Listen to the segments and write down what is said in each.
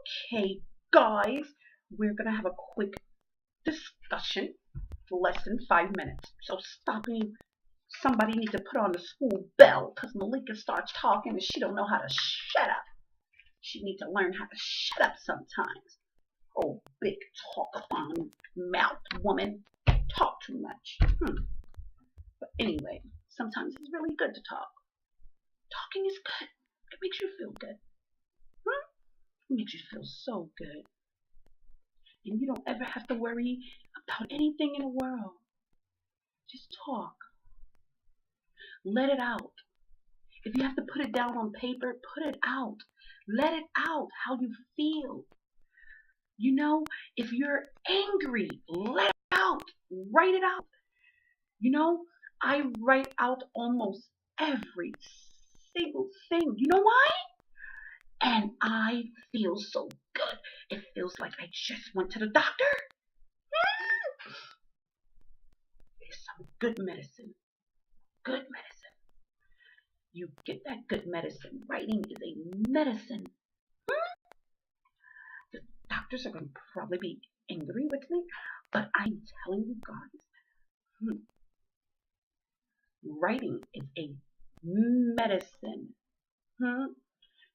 Okay, guys, we're gonna have a quick discussion for less than 5 minutes. So stop me. Somebody needs to put on the school bell because Malika starts talking and she don't know how to shut up. She needs to learn how to shut up sometimes. Oh, big talk on mouth woman. Talk too much. But anyway, sometimes it's really good to talk. Talking is good. It makes you feel good. It makes you feel so good. And you don't ever have to worry about anything in the world. Just talk. Let it out. If you have to put it down on paper, put it out. Let it out how you feel. You know, if you're angry, let it out. Write it out. You know, I write out almost every single thing. You know why? And I feel so good. It feels like I just went to the doctor. It's some good medicine. Good medicine. You get that good medicine. Writing is a medicine. The doctors are going to probably be angry with me, but I'm telling you guys, writing is a medicine.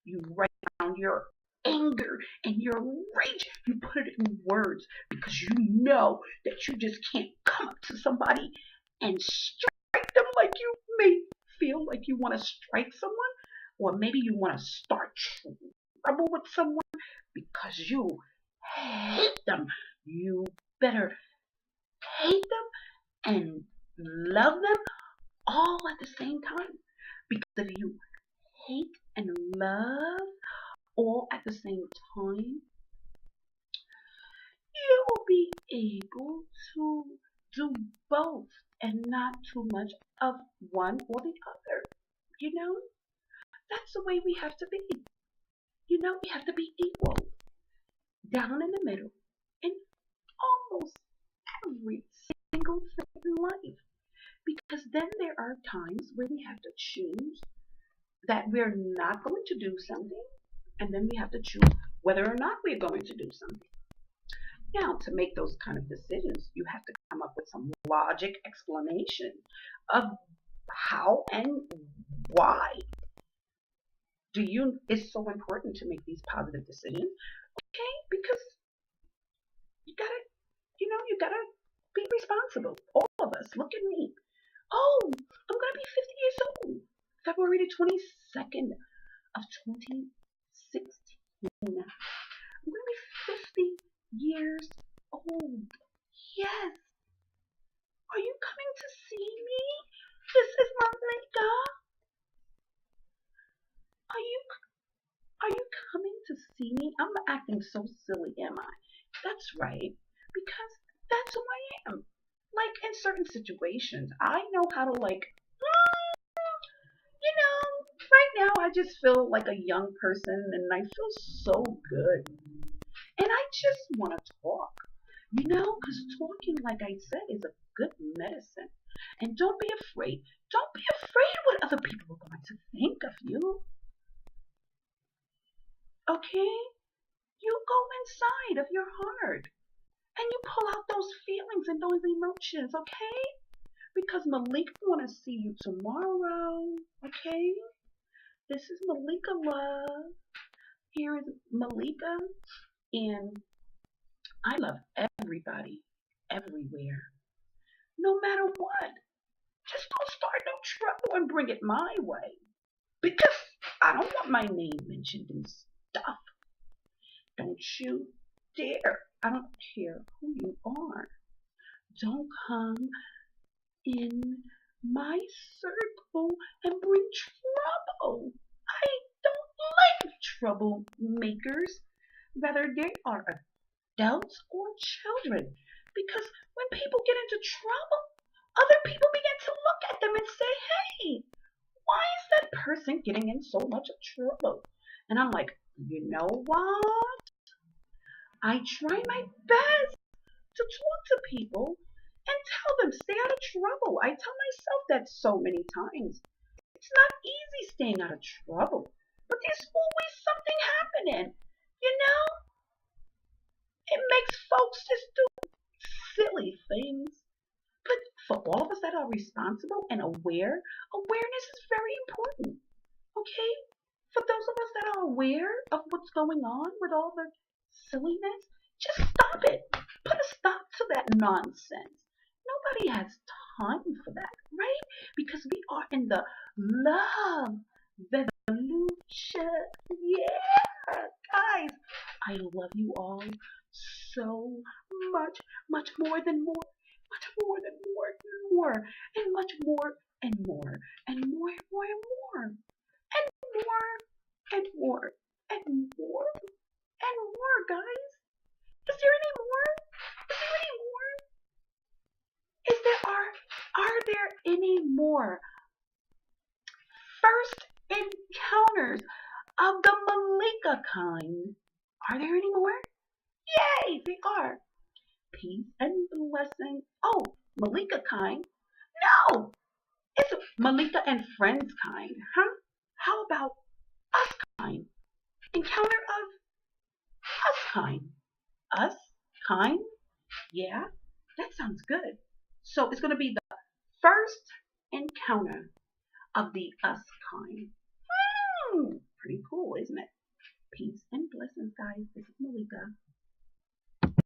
You write down your anger and your rage. You put it in words because you know that you just can't come up to somebody and strike them like you may feel like you want to strike someone, or maybe you want to start trouble with someone because you hate them. You better hate them and love them all at the same time. Because if you hate and love all at the same time, you will be able to do both and not too much of one or the other. You know, that's the way we have to be. You know, we have to be equal, down in the middle, in almost every single thing in life. Because then there are times where we have to choose that we're not going to do something, and then we have to choose whether or not we're going to do something. Now, to make those kind of decisions, you have to come up with some logic explanation of how and why. It's so important to make these positive decisions, okay? Because you gotta, you gotta be responsible. All of us. Look at me. Oh, I'm gonna be 50 years old. February the 22nd of 2016. I'm gonna be 50 years old. Yes. Are you coming to see me? This is Malika. Are you coming to see me? I'm acting so silly, am I? That's right. Because that's who I am. Like in certain situations, I know how to right now I just feel like a young person and I feel so good. And I just want to talk, because talking, like I said, is a good medicine. And don't be afraid. Don't be afraid what other people are going to think of you. Okay? You go inside of your heart and you pull out those feelings and those emotions, okay? Because Malika want to see you tomorrow, okay? This is Malika Love. Here is Malika, and I love everybody, everywhere, no matter what. Just don't start no trouble and bring it my way. Because I don't want my name mentioned in stuff. Don't you dare. I don't care who you are. Don't come in my circle and bring trouble. I don't like troublemakers. Whether they are adults or children. Because when people get into trouble, other people begin to look at them and say, hey, why is that person getting in so much trouble? And I'm like, you know what? I try my best to talk to people and tell them stay out of trouble. I tell myself that so many times. It's not easy staying out of trouble, but there's always something happening, you know? makes folks just do silly things. But for all of us that are responsible and aware, awareness is very important. Okay? For those of us that are aware of what's going on with all the silliness, just stop it. Put a stop to that nonsense. Nobody has time for that, right? Because we are in the love revolution. Yeah, guys, I love you all so much, much more than more, much more than more, and much more and more, and more and more and more, and more and more and more and more, guys. Is there any more? Is there any more? Is there are there any more first encounters of the Malika kind? Are there any more? Yay, they are. Peace and blessing. Oh, Malika kind? No, it's Malika and friends kind, huh? How about us kind? Encounter of us kind. Us kind? Yeah, that sounds good. So it's going to be the first encounter of the us kind. Pretty cool, isn't it? Peace and blessings, guys. This is Malika.